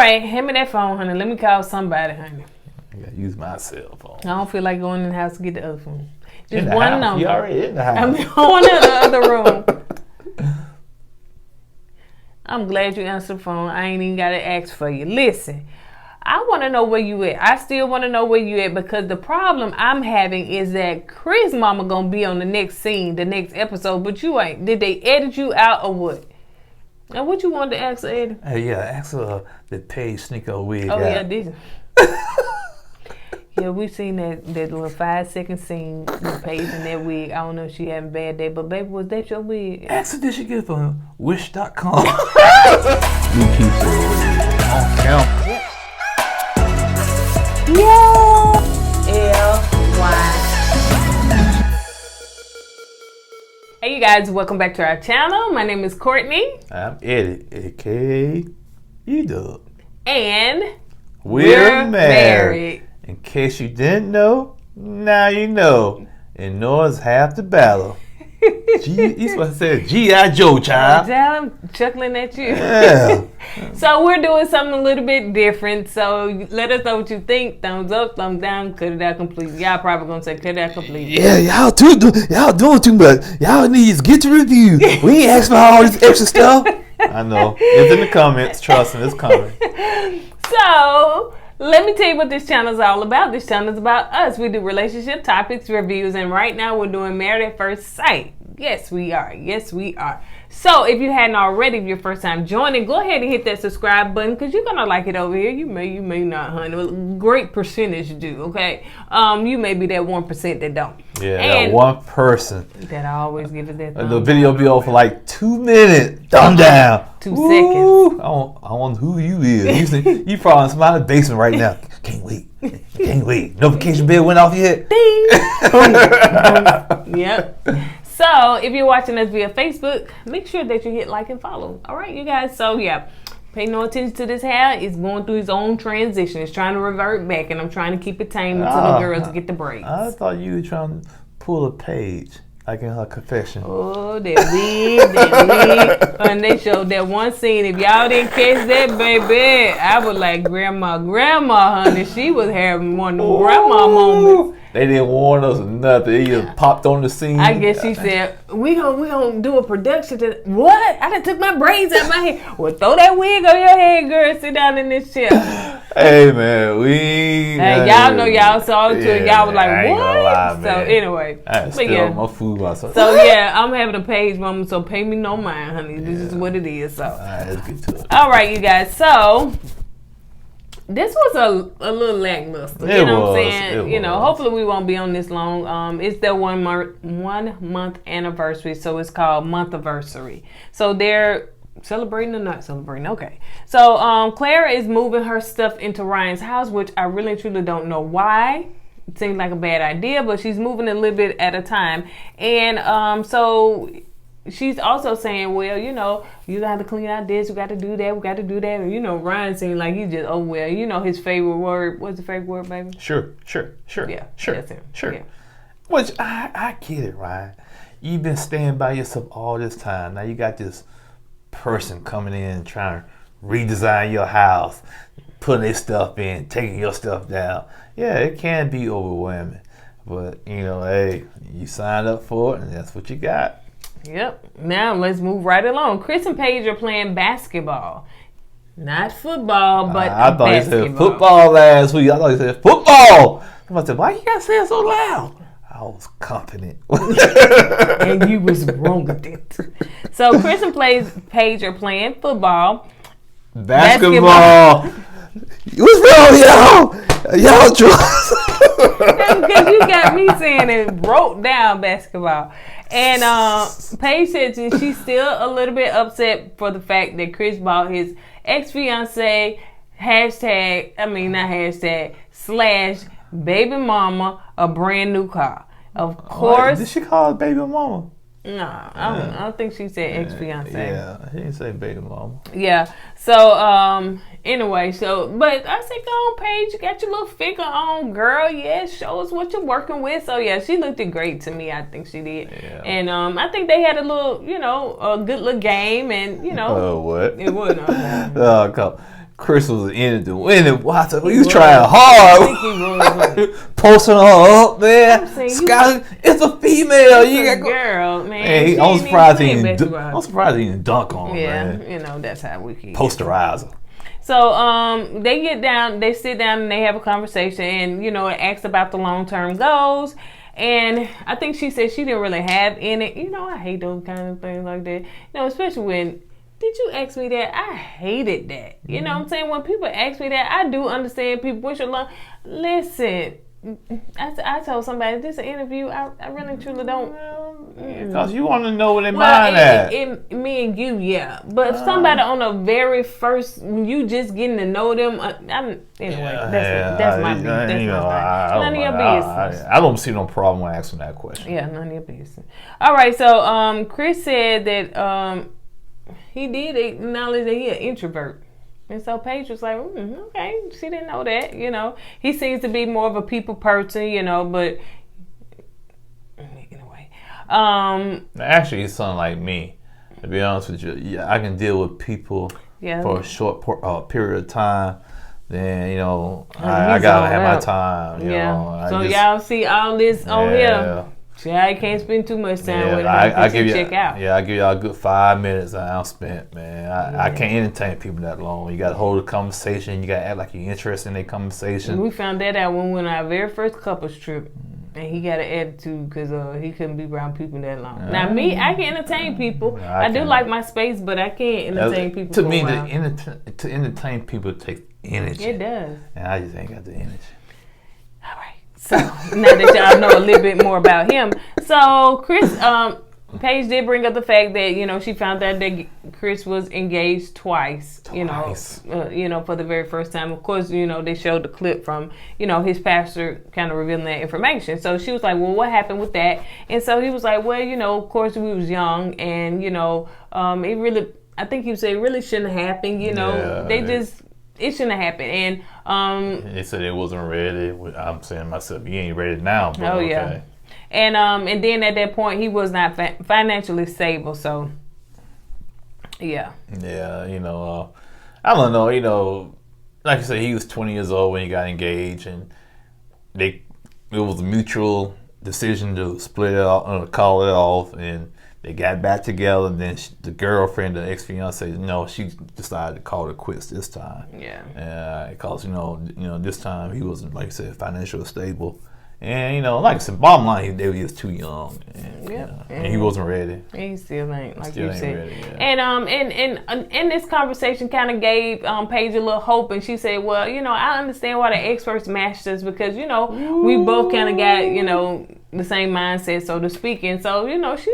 right, hand me that phone, honey. Let me call somebody, honey. I gotta use my cell phone. I don't feel like going in the house to get the other phone. Just in the one house. number. You already in the house. I'm going in the other room. I'm glad you answered the phone. I ain't even got to ask for you. Listen, I want to know where you at. I still want to know where you at because the problem I'm having is that Chris mama going to be on the next scene, the next episode, but you ain't. Did they edit you out or what? Now, what you wanted to ask her, Eddie? Hey, yeah, ask her the Paige sneak her wig Oh, out. yeah, did you? Yeah, we seen that little 5-second scene with Paige in that wig. I don't know if she having a bad day, but baby, was that your wig? Ask her, did she get it from Wish.com? New piece of on camera. Yep. Yeah. LY. Hey, you guys, welcome back to our channel. My name is Kourtney. I'm Eddie, a.k.a. E-Dub. And we're married. In case you didn't know, now you know. And knowing's half the battle. He's supposed to say G.I. Joe, child. I'm chuckling at you. Yeah. So we're doing something a little bit different. So let us know what you think. Thumbs up, thumbs down, cut it out completely. Y'all probably gonna say cut it out completely. Yeah, y'all doing too much. Y'all need to get to review. We ain't asking for all this extra stuff. I know. It's in the comments. Trust me, it's coming. So let me tell you what this channel is all about. This channel is about us. We do relationship topics, reviews, and right now we're doing Married at First Sight. Yes, we are. Yes, we are. So if you hadn't already, if your first time joining, go ahead and hit that subscribe button because you're gonna like it over here. You may not, honey. A great percentage do. Okay. You may be that 1% that don't. Yeah, and that one person that I always give it that. The video be over for like 2 minutes. Thumb down. 2 seconds. I wonder who you is. You probably in somebody's basement right now. Can't wait. Can't wait. Notification bell went off yet. Ding. Yep. So if you're watching us via Facebook, make sure that you hit like and follow. All right, you guys. So yeah, pay no attention to this hair. It's going through its own transition. It's trying to revert back, and I'm trying to keep it tame until the girls get the braids. I thought you were trying to pull a Paige, like in her confession. Oh, that wig. And they showed that one scene. If y'all didn't catch that, baby, I was like, grandma, honey. She was having one of the grandma moments. They didn't warn us or nothing. They just popped on the scene. I guess she said, we gonna do a production. What? I done took my braids out my hair. Well, throw that wig on your head, girl. Sit down in this chair. Hey, man, y'all know y'all saw it too. Yeah, y'all was like, what? Lie, so anyway. I still my food myself. So yeah, I'm having a Paige moment, so pay me no mind, honey. This is what it is. So. All right, let's get to it. All right, you guys. So this was a little lackluster. You know what I'm saying? Hopefully we won't be on this long. It's their 1 month anniversary, so it's called Monthiversary. So they're celebrating or not celebrating? Okay. So Clara is moving her stuff into Ryan's house, which I really and truly don't know why. It seems like a bad idea, but she's moving a little bit at a time. And so she's also saying, well, you got to clean out this, we got to do that, we got to do that. And, Ryan seemed like he just, his favorite word. What's the favorite word, baby? Sure. Yeah, sure. That's him. Sure. Yeah. Which, I get it, Ryan. You've been staying by yourself all this time. Now you got this person coming in trying to redesign your house, putting their stuff in, taking your stuff down. Yeah, it can be overwhelming. But, hey, you signed up for it, and that's what you got. Yep. Now let's move right along. Chris and Paige are playing basketball. Not football, but I thought basketball. He said football last week. I thought he said football. I said, why you gotta say it so loud? I was confident. And you was wrong with it. So Chris and Paige are playing football. Basketball. What's wrong, y'all? Y'all drunk. Because you got me saying it, wrote down basketball. And Paige said she's still a little bit upset for the fact that Chris bought his ex-fiance / baby mama a brand new car. Of course. Did she call it baby mama? No, I don't think she said ex-fiance. Yeah, she didn't say baby mama. Yeah. So anyway, but I said, go on, Paige, you got your little figure on, girl. Yeah, show us what you're working with. So yeah, she looked great to me. I think she did. Yeah. And I think they had a little, a good little game, and what? It wasn't. Chris was in it to win it. Watch it. He was trying hard. Posting her up, man. Scott, it's a female. You got girl, man. Hey, I'm surprised he didn't dunk on her, man. You know, that's how we keep posterizer. So they get down, they sit down and they have a conversation, and you know, it asks about the long-term goals. And I think she said she didn't really have any. You know, I hate those kind of things like that. You know, especially when, did you ask me that? I hated that. You know what I'm saying? When people ask me that, I do understand people wish along. Listen, I told somebody, this is an interview. I really truly don't. Because you want to know where they mind at. Me and you, yeah. But somebody on the very first, you just getting to know them. That's my business. None of your business. I don't see no problem with asking that question. Yeah, none of your business. All right, so Chris said that he did acknowledge that he an introvert. And so Paige was like, okay, she didn't know that, you know. He seems to be more of a people person, you know, but anyway. Actually, he's something like me. To be honest with you, yeah, I can deal with people for a short period of time. Then, you know, I gotta have my time. You know, so y'all see all this on here. Yeah, I can't spend too much time with him. I give you check out. Yeah, I give y'all a good 5 minutes I'll spend, man. I can't entertain people that long. You got to hold a conversation. You got to act like you're interested in their conversation. We found that out when we went on our very first couples trip, and he got an attitude because he couldn't be around people that long. Now me, I can entertain people. I do like my space, but I can't entertain people. To me, to entertain people takes energy. It does, and I just ain't got the energy. All right. So now that y'all know a little bit more about him, so Chris, Paige did bring up the fact that, you know, she found out that Chris was engaged twice. You know, for the very first time. Of course, you know, they showed the clip from, you know, his pastor kind of revealing that information. So she was like, well, what happened with that? And so he was like, well, you know, of course we was young, and you know, it really, I think he said it really shouldn't have happened. You know, it shouldn't have happened. And they said it wasn't ready. I'm saying to myself, you ain't ready now, bro. Okay. And then at that point he was not financially stable, so yeah, you know, I don't know, you know, like I said, he was 20 years old when he got engaged, and it was a mutual decision to split it off, call it off, and they got back together, and then the girlfriend, the ex-fiance, she decided to call it quits this time. Yeah. Because, you know, this time he wasn't, like I said, financially stable. And, you know, like I said, bottom line, they were just too young. And he wasn't ready. He still ain't, like you said. Ready, and this conversation kind of gave Paige a little hope, and she said, well, you know, I understand why the experts matched us, because, you know, we both kind of got, you know, the same mindset, so to speak. And so, you know, she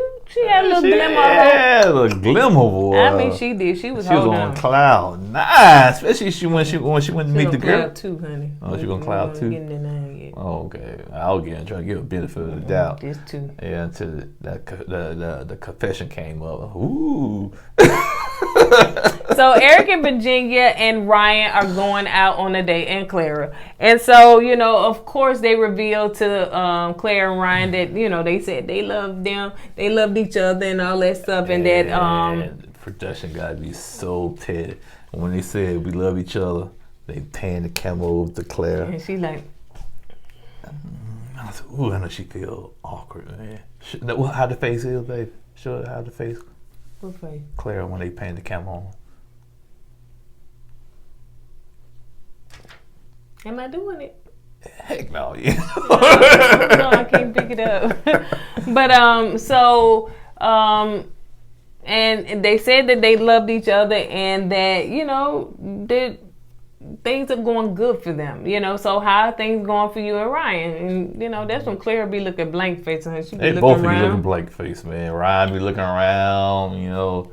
had a little glimmer of hope. Yeah, a little glimmer, boy. I mean, she did. She was on cloud nine, especially when she went to meet the girl. Cloud 2, honey. Oh, she on cloud 2? Getting the 9 yet. Oh, okay. I'll try to give a benefit of the doubt. This 2. Yeah, until the confession came up. Ooh. So Eric and Virginia and Ryan are going out on a date, and Clara. And so, you know, of course they revealed to Clara and Ryan that, you know, they said they loved them, they loved each other and all that stuff, and that production gotta be so petty. When they said we love each other, they panned the camera over to Clara. And she like, I said, ooh, I know she feel awkward, man. How the face is, babe? Show her how the face. What face? Clara, when they panned the camera on. Am I doing it? Heck no, yeah. No, I can't pick it up. But and they said that they loved each other, and that, you know, that things are going good for them, you know. So how are things going for you and Ryan? And, you know, that's when Clara be looking blank face, and she be looking around. They both be looking blank face, man. Ryan be looking around, you know.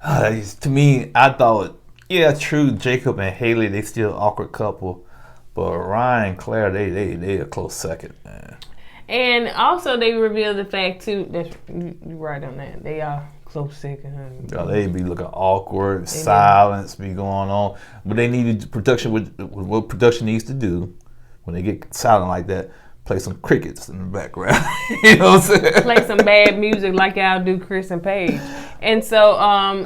To me, I thought, yeah, true, Jacob and Haley, they still an awkward couple. But Ryan and Clara, they a close second, man. And also they revealed the fact too, that's you right on that, they are close second. They be looking awkward, silence be going on. But they needed production with what production needs to do when they get silent like that. Play some crickets in the background. You know what I'm saying? Play some bad music like y'all do Chris and Paige. And so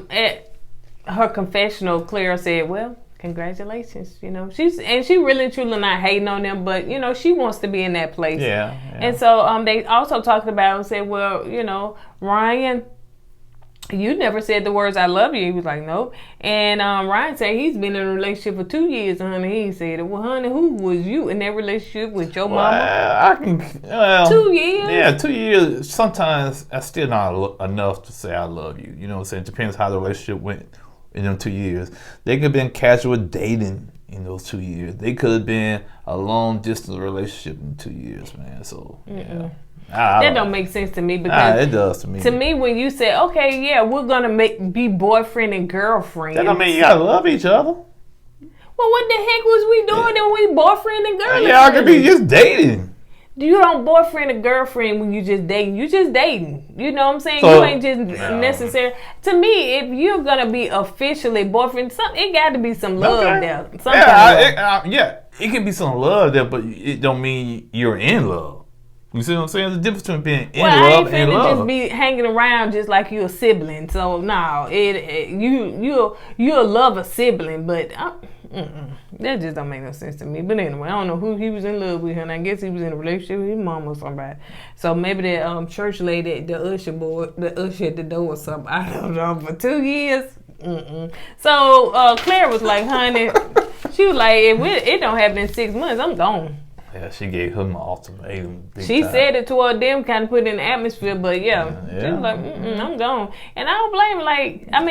at her confessional, Clara said, well, congratulations. You know, she really truly not hating on them, but you know, she wants to be in that place. Yeah. And so they also talked about and said, well, you know, Ryan, you never said the words "I love you." He was like, "Nope." And Ryan said he's been in a relationship for 2 years, honey. He said, "Well, honey, who was you in that relationship with your mama?" 2 years. Yeah, 2 years. Sometimes that's still not enough to say I love you. You know what I'm saying? It depends how the relationship went in them 2 years. They could have been casual dating in those 2 years. They could have been a long distance relationship in 2 years, man. So yeah. That don't make sense to me because it does to me. To me, when you say, "Okay, yeah, we're gonna be boyfriend and girlfriend," that don't mean you gotta love each other. Well, what the heck was we doing that we boyfriend and girlfriend? Yeah, I could be just dating. You don't boyfriend and girlfriend when you just dating. You just dating. You know what I'm saying? So, you ain't just necessary. To me, if you're gonna be officially boyfriend, it got to be some love there. It can be some love there, but it don't mean you're in love. You see what I'm saying? There's a difference between being in love and love. Just be hanging around just like you're a sibling. So no, you'll love a sibling, but that just don't make no sense to me. But anyway, I don't know who he was in love with, and I guess he was in a relationship with his mom or somebody. So maybe that church lady, the usher at the door or something. I don't know. For 2 years. So Claire was like, honey, she was like, if it don't happen in 6 months, I'm gone. Yeah, she gave him an ultimatum. She said it toward them, kind of put it in the atmosphere, but she was like, I'm gone. And I don't blame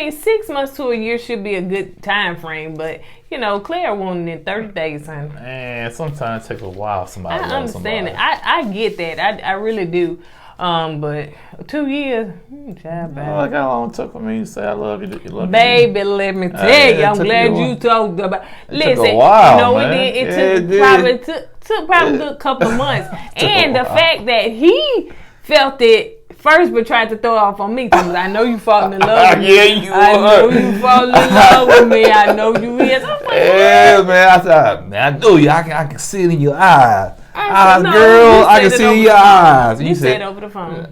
her. 6 months to a year should be a good time frame, but, you know, Claire wanted it in 30 days, honey. Man, sometimes it takes a while for somebody to love somebody. I understand it. I get that. I really do. But 2 years, child, baby. Look how long it took for me to say I love you. Baby, let me tell you, I'm glad you talked about. Listen, took a while, you know, man. It took probably a good couple of months, and the fact that he felt it first, but tried to throw it off on me because I know you falling in love with me. Yeah, you I know you falling in love with me. I know you is. I'm like, yeah, man. I said, man, I know you. I can see it in your eyes. Girl, I can see your eyes. You said over the phone.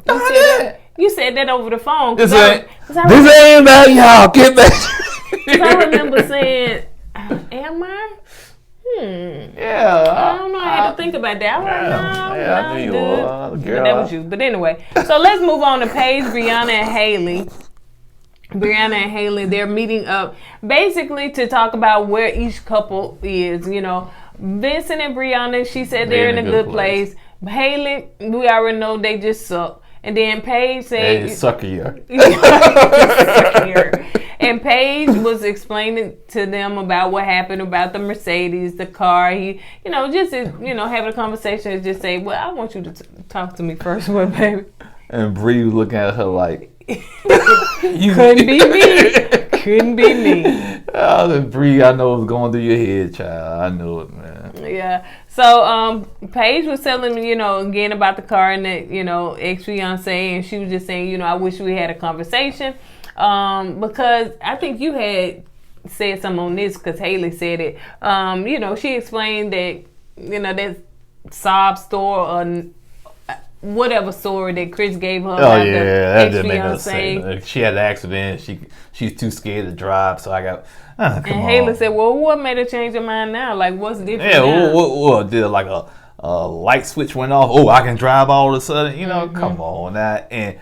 Yeah. You said that over the phone. This ain't about y'all. Get back. I remember saying, am I? Yeah. I don't know. I had to think about that. I knew you were. But that was you. But anyway, so let's move on to Paige, Brianna, and Haley. Brianna and Haley, they're meeting up basically to talk about where each couple is. You know, Vincent and Brianna, she said they're in a good place. Haley, we already know they just suck. And then Paige said... They suckier. And Paige was explaining to them about what happened about the Mercedes, the car. He, having a conversation and just say, well, I want you to talk to me first, what, baby? And Bree was looking at her like... Couldn't be me. Couldn't be me. Oh, Bree, I know it was going through your head, child. I know it, man. Yeah. So, Paige was telling me, again about the car and that, ex-fiance, and she was just saying, I wish we had a conversation. Because I think you had said something on this because Haley said it. She explained that, that sob store or whatever story that Chris gave her. Oh yeah, that didn't make no sense. She had an accident. She's too scared to drive, so I got. Come on. Haley said, "Well, what made her change her mind now? Like, what's different?" Yeah, now? what did like a light switch went off? Oh, I can drive all of a sudden. Come on, that and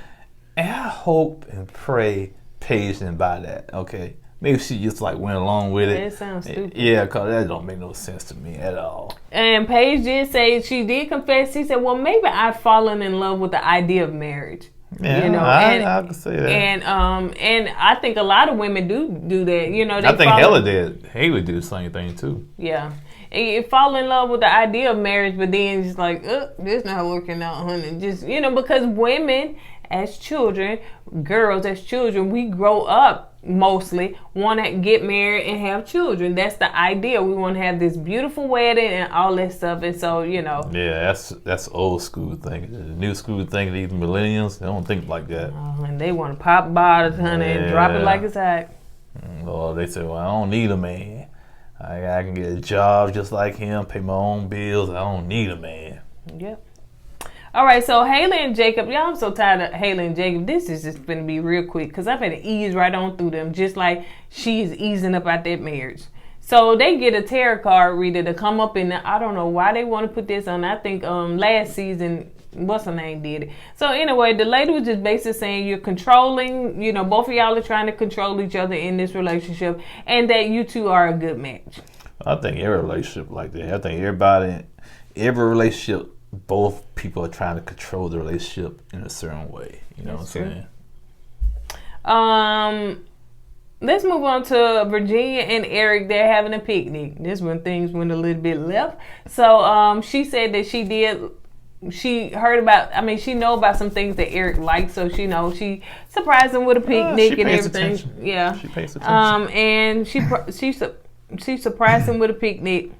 I hope and pray Paige didn't buy that. Okay. Maybe she just went along with it. That sounds stupid. Yeah, because that don't make no sense to me at all. And Paige did say, she did confess, she said, well, maybe I've fallen in love with the idea of marriage. Yeah, I can say that. And I think a lot of women do that. I think Hella did. Haley do the same thing too. Yeah. And you fall in love with the idea of marriage, but then just like, this not working out, honey. Just, because women as children, girls as children, we grow up mostly want to get married and have children. That's the idea. We want to have this beautiful wedding and all that stuff. And so, Yeah, that's old school thinking. The new school thinking, these millennials, they don't think like that. And they want to pop bottles, honey, and drop it like it's hot. Well, they say, well, I don't need a man. I can get a job just like him, pay my own bills. I don't need a man. Yep. All right, so Haley and Jacob, y'all, I'm so tired of Haley and Jacob. This is just going to be real quick because I've had to ease right on through them, just like she's easing up out that marriage. So they get a tarot card reader to come up in. I don't know why they want to put this on. I think last season, what's her name did it. So anyway, the lady was just basically saying you're controlling, you know, both of y'all are trying to control each other in this relationship, and that you two are a good match. I think every relationship like that. I think every relationship, both people are trying to control the relationship in a certain way. You know what I'm saying? Let's move on to Virginia and Eric. They're having a picnic. This is when things went a little bit left. So she said that she heard about, she know about some things that Eric likes, so she knows she surprised him with a picnic and everything. Attention. Yeah. She pays attention. And she surprised him with a picnic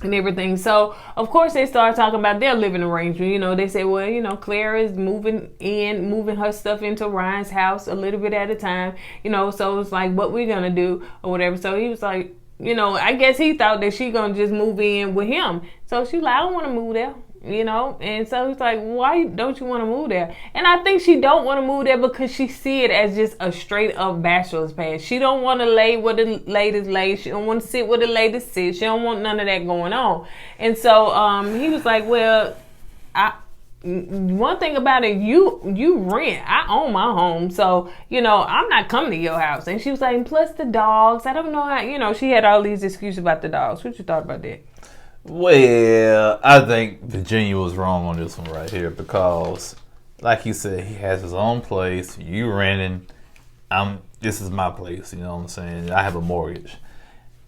and everything. So of course they started talking about their living arrangement. You know, they said, well, you know, Clara is moving her stuff into Ryan's house a little bit at a time. You know, so it's like what we're gonna do or whatever. So he was like, you know, I guess he thought that she gonna just move in with him. So she's like, I don't want to move there. You know, and so he's like, why don't you want to move there? And I think she don't want to move there because she see it as just a straight up bachelor's pad. She don't want to lay where the ladies lay. She don't want to sit where the ladies sit. She don't want none of that going on. And so he was like, well, one thing about it, you rent. I own my home, so you know I'm not coming to your house. And she was like, plus the dogs. I don't know how. You know, she had all these excuses about the dogs. What you thought about that? Well, I think Virginia was wrong on this one right here because, like you said, he has his own place. You renting. This is my place. You know what I'm saying? I have a mortgage.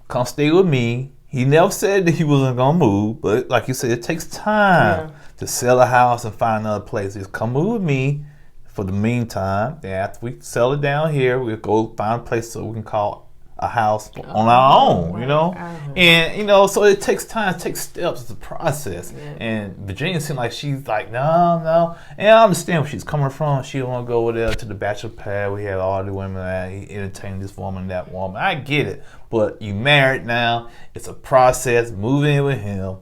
Come stay with me. He never said that he wasn't gonna move, but like you said, it takes time to sell a house and find another place. Just come move with me for the meantime. Then after we sell it down here, we'll go find a place so we can call a house on our own, you know? And, you know, so it takes time, it takes steps, it's a process. Yeah. And Virginia seemed like she's like, no. And I understand where she's coming from. She don't want to go over there to the bachelor pad. We have all the women that entertain this woman, that woman. I get it. But you married now. It's a process. Move in with him.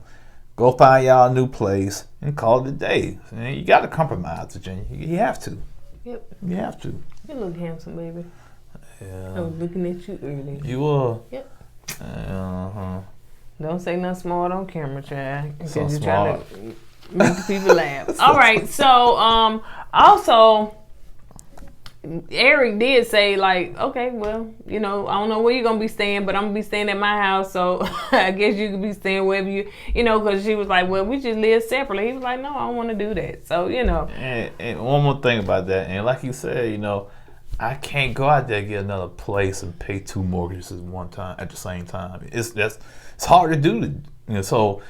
Go find y'all a new place and call it a day. And you got to compromise, Virginia. You have to. Yep. You have to. You look handsome, baby. Yeah. I was looking at you earlier. You were? Yep. Uh-huh. Don't say nothing smart on camera, child. So because you're smart. trying to make the people laugh. All right, so also Eric did say, like, okay, well, you know, I don't know where you're going to be staying, but I'm going to be staying at my house, so I guess you could be staying wherever you know, because she was like, well, we just live separately. He was like, no, I don't want to do that. So, you know. And one more thing about that, and like you said, you know, I can't go out there and get another place and pay 2 mortgages at the same time. It's hard to do. You know, so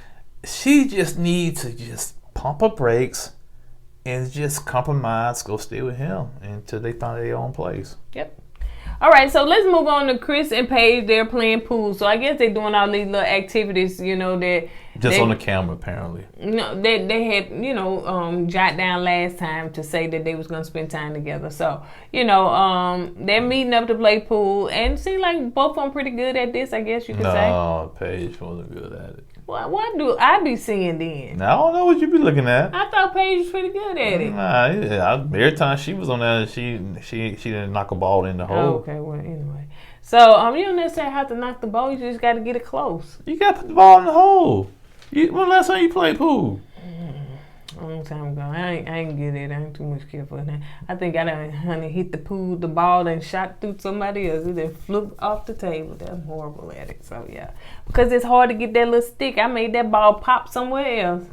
she just needs to just pump her brakes and just compromise, go stay with him until they find their own place. Yep. All right, so let's move on to Chris and Paige. They're playing pool. So I guess they're doing all these little activities, you know, that... Just on the camera, apparently. No, they had, you know, jot down last time to say that they was going to spend time together. So, you know, they're meeting up to play pool. And it seems like both of them pretty good at this, I guess you could say. No, Paige wasn't good at it. Well, what do I be seeing then? I don't know what you be looking at. I thought Paige was pretty good at it. Nah, every time she was on there, she didn't knock a ball in the hole. Oh, okay, well, anyway. So, you don't necessarily have to knock the ball. You just got to get it close. You got to put the ball in the hole. When last time you played pool? A long time ago. I ain't good at it. I ain't too much careful in that. I think I done hit the ball and shot through somebody else. It then flipped off the table. I'm horrible at it. So, yeah. Because it's hard to get that little stick. I made that ball pop somewhere else.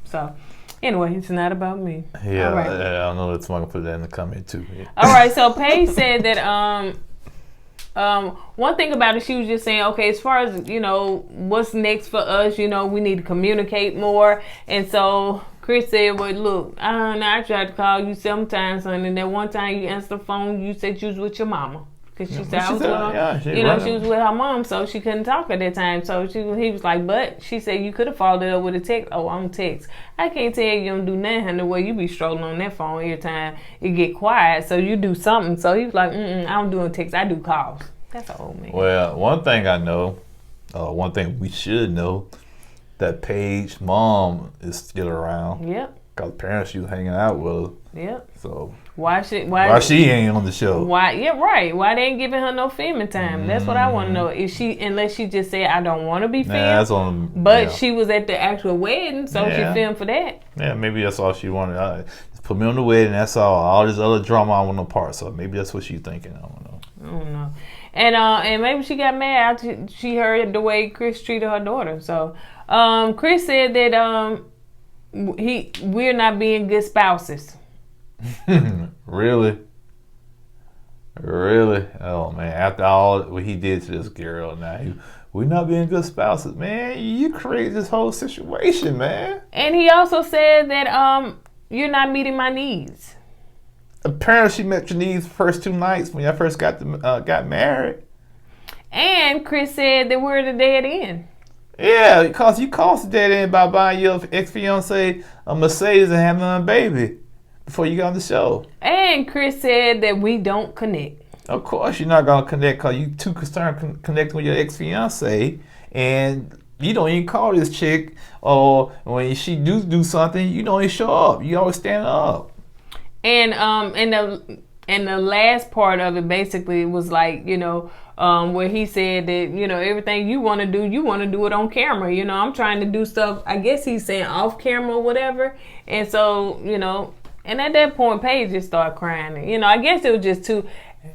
So, anyway, it's not about me. Yeah, right. I know that someone can put that in the comment too. Yeah. All right, so Paige said that one thing about it, she was just saying, okay, as far as, you know, what's next for us, you know, we need to communicate more. And so Chris said, well, look, I tried to call you sometimes, honey, and that one time you answered the phone, you said you was with your mama. Because she said, she was with her mom, so she couldn't talk at that time. So he was like, but she said you could have followed it up with a text. Oh, I'm text. I can't tell you don't do nothing the way you be strolling on that phone every time it get quiet. So you do something. So he was like, I don't do a text. I do calls. That's an old man. Well, one thing I know, one thing we should know, that Paige's mom is still around. Yep. Cause apparently she was hanging out with her. Yep. So why she ain't on the show? Why? Yeah, right. Why they ain't giving her no filming time? That's what I want to know. Is she, unless she just said I don't want to be filmed? That's on. But she was at the actual wedding, so she filmed for that. Yeah, maybe that's all she wanted. Just put me on the wedding. That's all. All this other drama I want no part. So maybe that's what she's thinking. I don't know. And maybe she got mad after she heard the way Chris treated her daughter. So Chris said that we're not being good spouses. Really? Oh man! After all what he did to this girl, now we're not being good spouses, man. You created this whole situation, man. And he also said that you're not meeting my needs. Apparently, she met your needs the first 2 nights when y'all first got married. And Chris said that we're at a dead end. Yeah, because you caused a dead end by buying your ex-fiance a Mercedes and having a baby before you got on the show. And Chris said that we don't connect. Of course you're not going to connect because you too concerned connecting with your ex-fiance, and you don't even call this chick, or when she do something, you don't even show up. You always stand up. And the last part of it basically was like, where he said that, everything you want to do it on camera. I'm trying to do stuff, I guess he's saying off camera or whatever. And so, and at that point, Paige just started crying. I guess it was just too,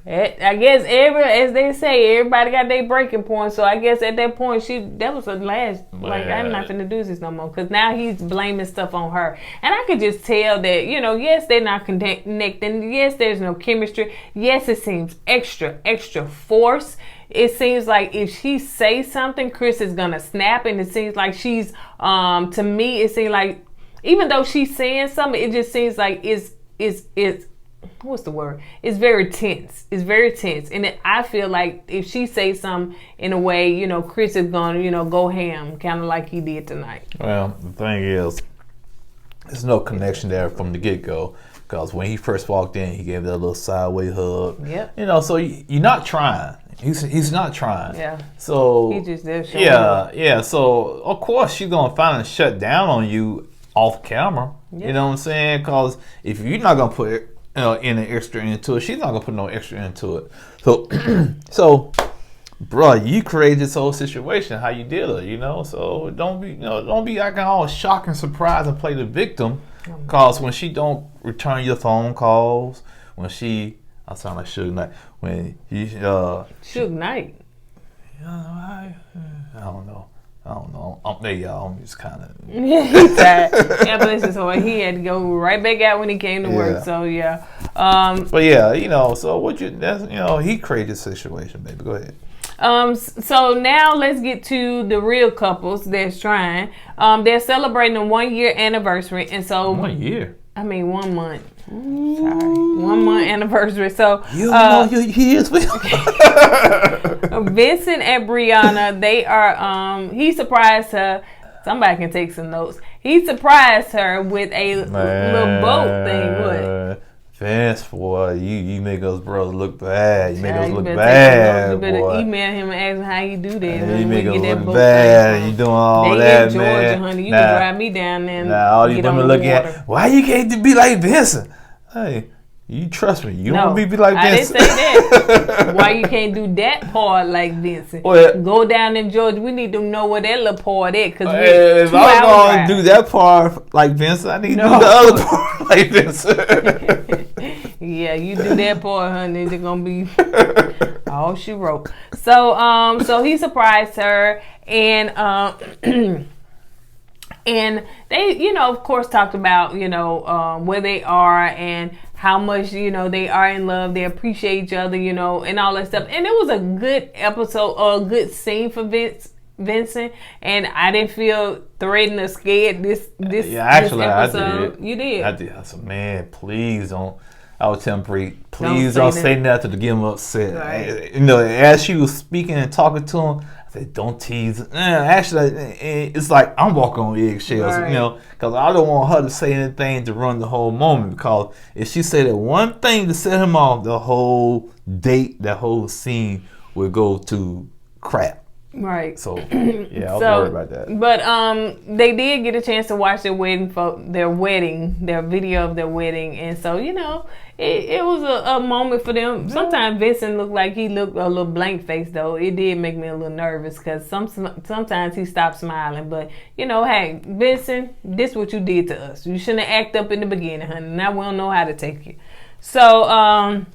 I guess as they say, everybody got their breaking point. So I guess at that point, that was the last, like, I'm not going to do this no more. Because now he's blaming stuff on her. And I could just tell that, yes, they're not connecting. Yes, there's no chemistry. Yes, it seems extra force. It seems like if she says something, Chris is going to snap. And it seems like she's, to me, it seems like, even though she's saying something, it just seems like it's what's the word? It's very tense. And I feel like if she says something in a way, Chris is going to, go ham, kind of like he did tonight. Well, the thing is, there's no connection there from the get-go. Because when he first walked in, he gave that little sideways hug. Yep. So you're not trying. He's not trying. Yeah. So he just there showing up. Yeah. So of course she's gonna finally shut down on you off camera. Yep. You know what I'm saying? Because if you're not gonna put any extra into it, she's not gonna put no extra into it. So, bro, you created this whole situation. How you did it, So don't be acting all shocked and surprised and play the victim. Because when she don't return your phone calls, I sound like Suge Knight. When you Suge Knight. I don't know. I'm just kind of. He's tired. Yeah, but listen, so he had to go right back out when he came to work. So yeah. But yeah, so he created this situation, baby. Go ahead. So now let's get to the real couples that's trying. They're celebrating a 1-year anniversary, and so 1 year. I mean 1 month. Sorry, 1 month anniversary. So you don't know he is. Vincent and Brianna, they are. He surprised her. Somebody can take some notes. He surprised her with a little boat thing. What? Vince, boy, you make us brothers look bad. You make us look bad, You better boy. email him and ask him how you do that. Yeah, you make us look bad. You doing all that, Georgia, man. Honey. You can drive me down there. Now all these women looking at, why you can't be like Vincent? Hey, you trust me. You want me to be like Vincent. I didn't say that. Why you can't do that part like Vincent? Go down in Georgia. We need to know where that little part is. If I'm going to do that part like Vincent, I need to do the other part like Vincent. Yeah, you do that part, honey. They're going to be all she wrote. So he surprised her, and and they, of course, talked about, where they are and how much, they are in love. They appreciate each other, and all that stuff. And it was a good episode or a good scene for Vincent. And I didn't feel threatened or scared this episode. I did. You did? I did. I said, man, please don't. I would tell him, please don't say nothing to get him upset. Right. As she was speaking and talking to him, I said, don't tease. Actually, it's like I'm walking on eggshells, right. Because I don't want her to say anything to run the whole moment. Because if she said that one thing to set him off, the whole date, that whole scene would go to crap. Right. So yeah, I was worried about that. But they did get a chance to watch their their video of their wedding, and so it was a moment for them. Sometimes Vincent looked like he looked a little blank faced though. It did make me a little nervous because sometimes he stopped smiling. But hey, Vincent, this is what you did to us. You shouldn't have acted up in the beginning, honey. Now we don't know how to take you. So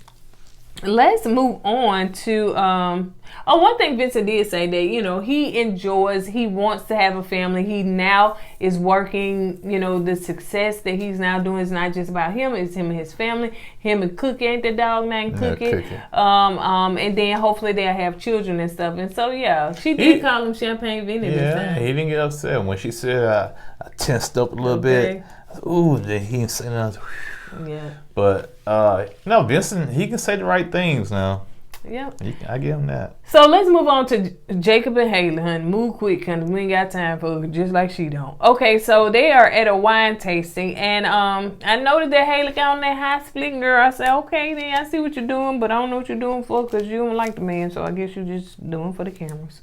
let's move on to one thing Vincent did say that he wants to have a family. He now is working, the success that he's now doing is not just about him, it's him and his family. Him and Cookie, ain't the dog named Cookie. And then hopefully they'll have children and stuff. And so she did call him Champagne Vinny this time. He didn't get upset when she said I tensed up a little bit. Ooh, then he didn't say nothing. Yeah. But Vincent, he can say the right things now. Yep. I give him that. So let's move on to Jacob and Haley, honey. Move quick, honey. We ain't got time for it, just like she don't. Okay, so they are at a wine tasting, and I noticed that Haley got on that high split girl. I said, okay, then I see what you're doing, but I don't know what you're doing for because you don't like the man, so I guess you're just doing for the cameras.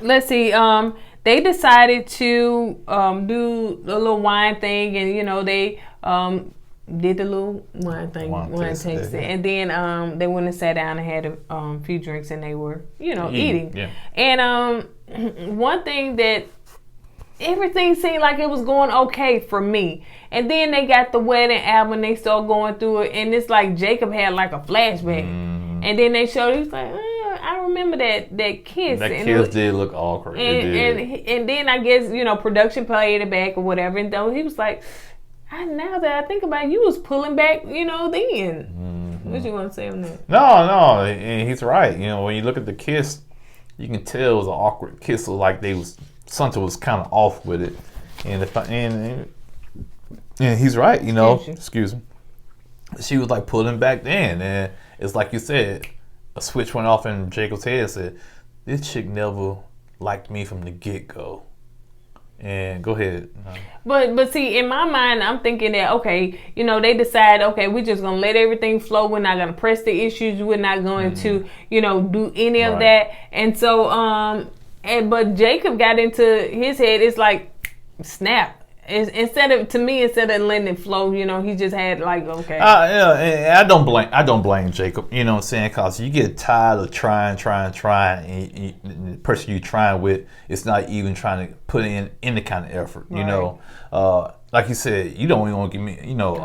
Let's see. They decided to do a little wine thing, and they did the little wine thing, wine tasting, and then they went and sat down and had a few drinks, and they were eating. Yeah. And one thing that everything seemed like it was going okay for me, and then they got the wedding album, and they started going through it, and it's like Jacob had like a flashback, and then they showed. He was like, I remember that kiss. That kiss did look awkward. And then I guess production played it back or whatever, and though he was like, now that I think about it, you was pulling back, then. What you want to say on that? No, and he's right. When you look at the kiss, you can tell it was an awkward kiss. Like something was kind of off with it, and he's right. Excuse me. She was like pulling back then, and it's like you said, a switch went off in Jacob's head and said, "This chick never liked me from the get-go." And go ahead. But see, in my mind, I'm thinking that, okay, they decide, okay, we're just going to let everything flow. We're not going to press the issues. We're not going to, do any of that. And so, but Jacob got into his head. It's like, snap. Instead of letting it flow, he just had like, okay. I don't blame Jacob. You know what I'm saying? Because you get tired of trying, and the person you're trying with is not even trying to put in any kind of effort. Right. Like you said, you don't even want to give me,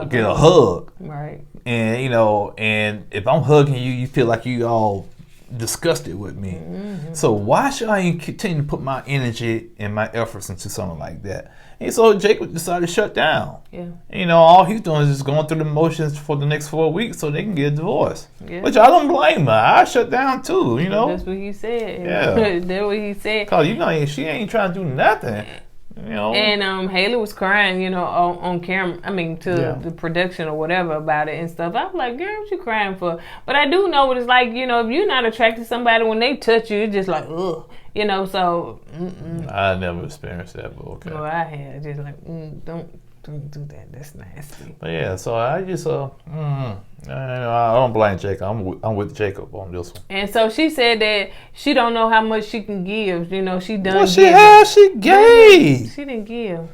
get a hug. Right. And and if I'm hugging you, you feel like you all disgusted with me. Mm-hmm. So why should I continue to put my energy and my efforts into something like that? And so Jacob decided to shut down. Yeah. All he's doing is just going through the motions for the next 4 weeks so they can get a divorce. Yeah. Which I don't blame her. I shut down too, That's what he said. Yeah. That's what he said. Cause she ain't trying to do nothing. And Haley was crying, on camera. I mean, to the production or whatever about it and stuff. I was like, girl, what you crying for? But I do know what it's like, if you're not attracted to somebody, when they touch you, it's just like, ugh. So. I never experienced that, but okay. Well, I had just like, don't do that. That's nasty. But yeah, so I just I don't blame Jacob. I'm with Jacob on this one. And so she said that she don't know how much she can give. She done. Well, she gave. She didn't give.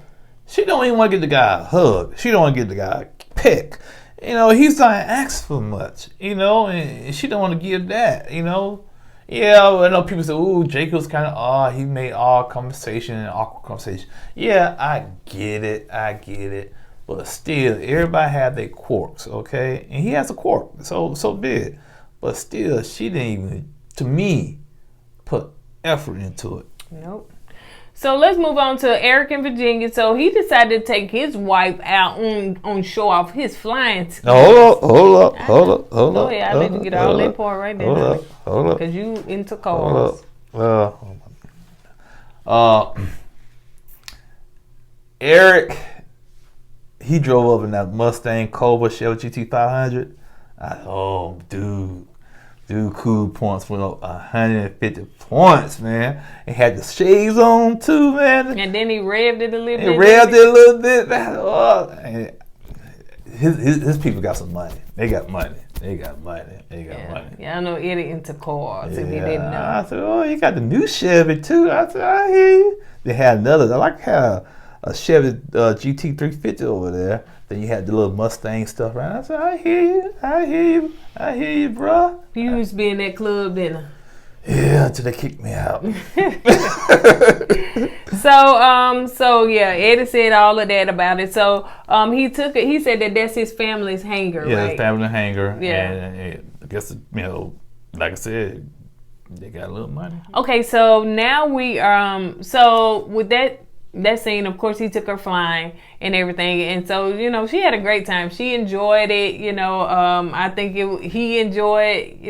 She don't even want to give the guy a hug. She don't want to give the guy a peck. He's not asked for much. And she don't want to give that. Yeah, I know people say, ooh, Jacob's kind of odd. He made awkward conversation. Yeah, I get it. But still, everybody have their quirks, okay? And he has a quirk, so be it. But still, she didn't even, to me, put effort into it. Nope. So let's move on to Eric in Virginia. So he decided to take his wife out on show off his flying skills. Hold up. Go ahead, I'll let you get all that part right there. Hold up. Because you into cars. Eric, he drove up in that Mustang Cobra Chevy GT 500. Dude, cool points went up 150 points, man. He had the shades on too, man. And then he revved it a little bit. His people got some money. They got money. They got money. Yeah, I know Eddie into cars, if you didn't know. I said, oh, you got the new Chevy, too. I said, I hear you. They had another. I like how a Chevy GT350 over there. Then you had the little Mustang stuff, right? I said, I hear you, bro. You used to be in that club, didn't I? Yeah, until they kicked me out. So yeah, Eddie said all of that about it. So he took it. He said that that's his family's hangar. Yeah, right? his family hangar. Yeah, and I guess like I said, they got a little money. Okay, so now we so with that scene, of course, he took her flying and everything, and so she had a great time. She enjoyed it. I think he enjoyed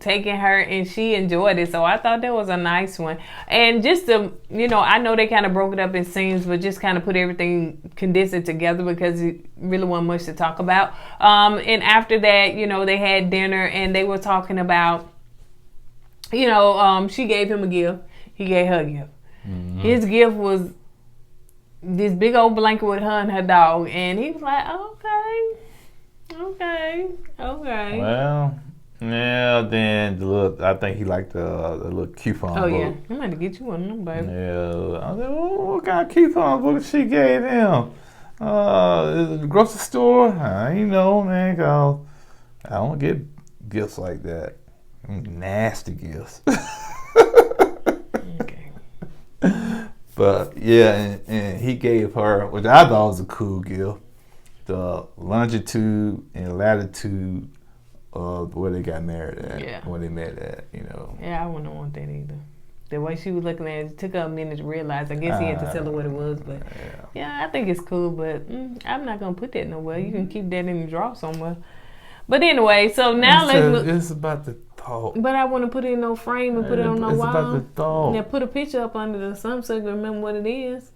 taking her, and she enjoyed it. So I thought that was a nice one. And just to I know they kind of broke it up in scenes, but just kind of put everything, condensed it together because it really wasn't much to talk about. And after that, they had dinner and they were talking about she gave him a gift, he gave her a gift. Mm-hmm. His gift was this big old blanket with her and her dog, and he was like, okay. Well, yeah. Then I think he liked the little coupon book. Oh yeah, I'm going to get you one of them, baby. Yeah. I said, what kind of coupon book she gave him? The grocery store? Man, 'cause I don't get gifts like that. Nasty gifts. Okay. But yeah, and he gave her, which I thought was a cool gift, the longitude and latitude of where they got married at, where they met at, Yeah, I wouldn't want that either. The way she was looking at it took her a minute to realize. I guess he had to tell her what it was, but yeah, I think it's cool. But I'm not gonna put that nowhere. You can keep that in the drawer somewhere. But anyway, so now let's look. It's about the thought. But I want to put it in no frame and put it on no wall. It's about the thought. Now put a picture up under the sun so you can remember what it is.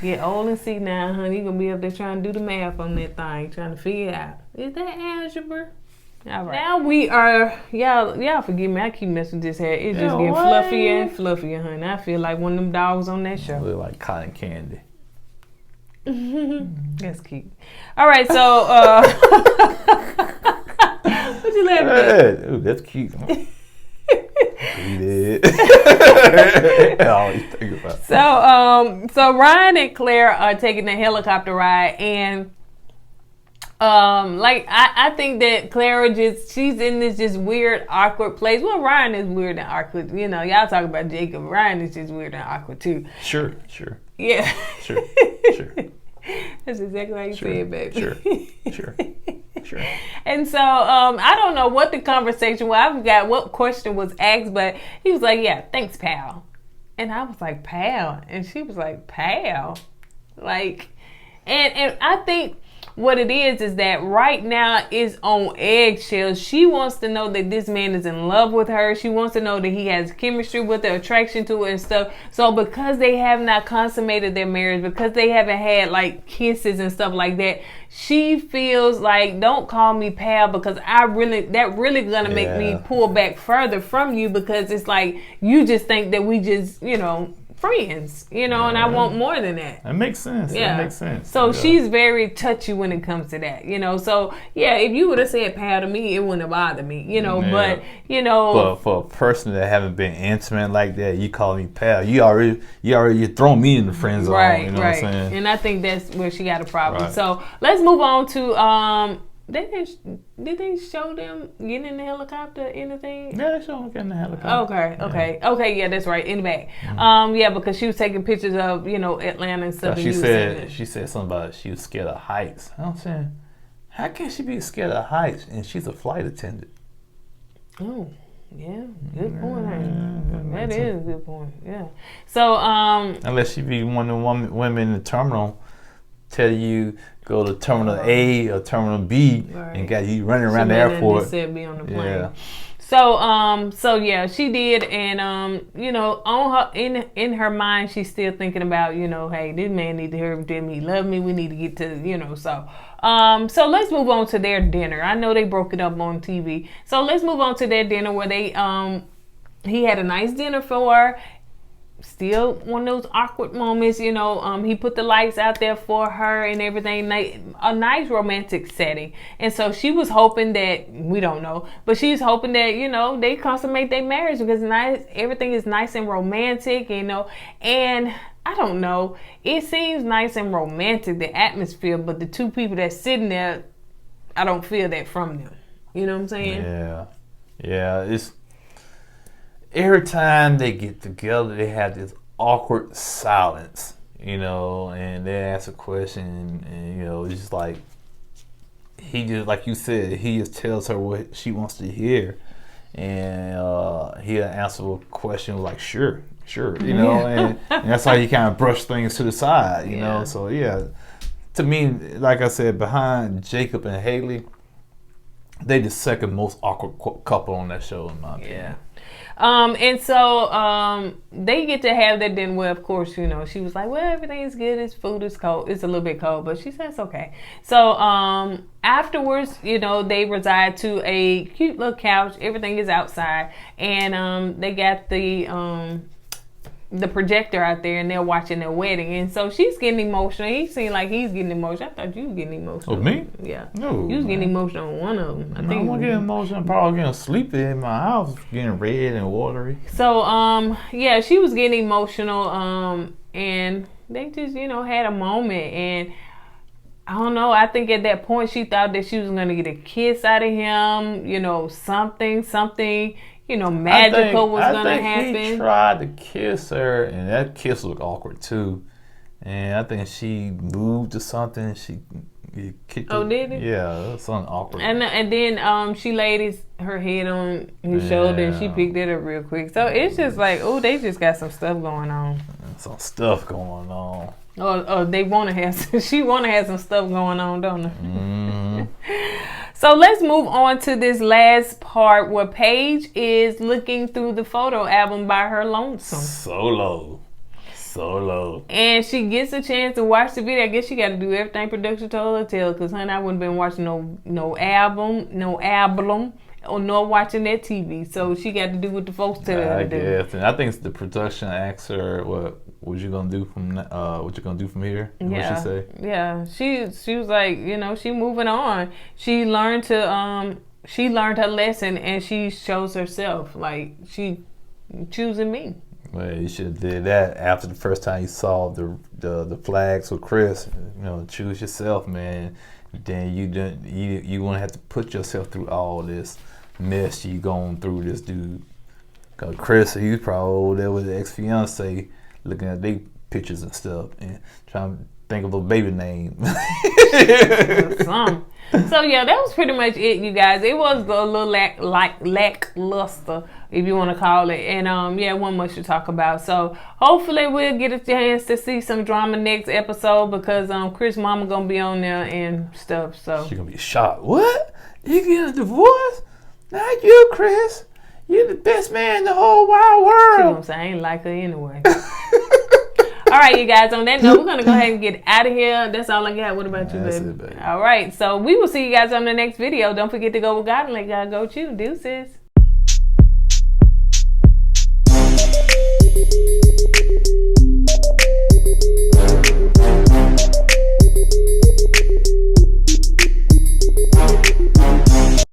Get old and see now, honey. You're going to be up there trying to do the math on that thing, trying to figure it out. Is that algebra? All right. Now we are, y'all forgive me, I keep messing with this hair. It's just getting fluffier and fluffier, honey. I feel like one of them dogs on that show. Look like cotton candy. That's cute. All right, so what you laughing at? Ooh, that's cute. So Ryan and Claire are taking the helicopter ride, and I think that Clara she's in this just weird, awkward place. Well, Ryan is weird and awkward. Y'all talk about Jacob. Ryan is just weird and awkward too. Sure. Yeah. Sure. That's exactly how you say it, baby. Sure. And so I don't know what the conversation was. I forgot what question was asked, but he was like, "Yeah, thanks, pal." And I was like, "Pal," and she was like, "Pal," like, and I think what it is that right now is on eggshells. She wants to know that this man is in love with her. She wants to know that he has chemistry with her, attraction to her and stuff. So because they have not consummated their marriage, because they haven't had like kisses and stuff like that, she feels like, don't call me pal, because that really gonna make me pull back further from you, because it's like you just think that we just, friends, and I want more than that. That makes sense. Yeah. That makes sense. So she's very touchy when it comes to that, So if you would have said pal to me, it wouldn't have bothered me, But for a person that haven't been intimate like that, you call me pal. You throw me in the friend zone. Right, you know right. what I'm saying? And I think that's where she got a problem. Right. So let's move on to Did they show them getting in the helicopter or anything? Yeah, they showed them getting in the helicopter. Okay, yeah, that's right, in the back. Mm-hmm. Because she was taking pictures of, Atlanta and stuff. She said something about she was scared of heights. I'm saying, how can she be scared of heights and she's a flight attendant? Oh, yeah, good point. That is a good point. Yeah. So unless she be one of the women in the terminal, tell you go to Terminal A or Terminal B, and got you running around the airport. She said be on the plane. Yeah. So yeah, she did, and on her in her mind, she's still thinking about, hey, this man need to hear him. He love me. We need to get to, So let's move on to their dinner. I know they broke it up on TV. So let's move on to their dinner where they he had a nice dinner for her. still one of those awkward moments, you know. He put the lights out there for her and everything, a nice romantic setting. And so she was hoping that, we don't know, but she's hoping that, you know, they consummate their marriage because everything is nice and romantic, you know. And I don't know, it seems nice and romantic, the atmosphere, but the two people that's sitting there, I don't feel that from them. You know what I'm saying? Yeah. It's every time they get together, they have this awkward silence, you know, and they ask a question, and you know, it's just like he just, like you said, he just tells her what she wants to hear, and he'll answer a question like sure, you know, and that's how you kind of brush things to the side, you know. So to me, like I said, behind Jacob and Haley, they the second most awkward couple on that show in my opinion. And so they get to have that dinner. Well, of course, you know, she was like, well, everything's good. It's food is cold. It's a little bit cold, but she says it's okay. So afterwards, you know, they reside to a cute little couch. Everything is outside. And they got the projector out there, and they're watching their wedding. And so she's getting emotional. He seemed like he's getting emotional. I thought you was getting emotional. Oh, me? Yeah. No. You was getting emotional on one of them. I think. I'm getting emotional. I'm probably getting sleepy in my house, getting red and watery. So, she was getting emotional. And they just, you know, had a moment. And I don't know. I think at that point she thought that she was going to get a kiss out of him. You know, something. You know, magical was gonna happen. He tried to kiss her, and that kiss looked awkward too. And I think she moved to something. She kicked. Oh, did it? Yeah, it was something awkward. And then she laid her head on his shoulder, and she picked it up real quick. So it's just like, oh, they just got some stuff going on. Some stuff going on. Oh, they want to have. She want to have some stuff going on, don't they? Mm. So let's move on to this last part where Paige is looking through the photo album by her lonesome. Solo. And she gets a chance to watch the video. I guess she got to do everything production told her to tell, because honey, I wouldn't been watching no album, or nor watching that TV. So she got to do what the folks tell her to do. Guess. And I think the production asked her what you gonna do from here? And what she say? Yeah. She was like, you know, she moving on. She learned her lesson, and she shows herself. Like, she choosing me. Well, you should have did that after the first time you saw the flags with Chris. You know, choose yourself, man. Then you won't have to put yourself through all this mess you going through this dude. Cause Chris, he was probably over there with the ex-fiance, looking at their pictures and stuff and trying to think of a baby name. So yeah, that was pretty much it, you guys. It was a little lackluster, if you want to call it. And wasn't much to talk about. So hopefully we'll get a chance to see some drama next episode, because Chris' mama gonna be on there and stuff. So she gonna be shocked. What? You getting a divorce? Not you, Chris. You're the best man in the whole wide world. You know what I'm saying? I ain't like her anyway. All right, you guys. On that note, we're going to go ahead and get out of here. That's all I got. What about you, baby? That's it, baby. All right. So we will see you guys on the next video. Don't forget to go with God and let God go with you. Deuces.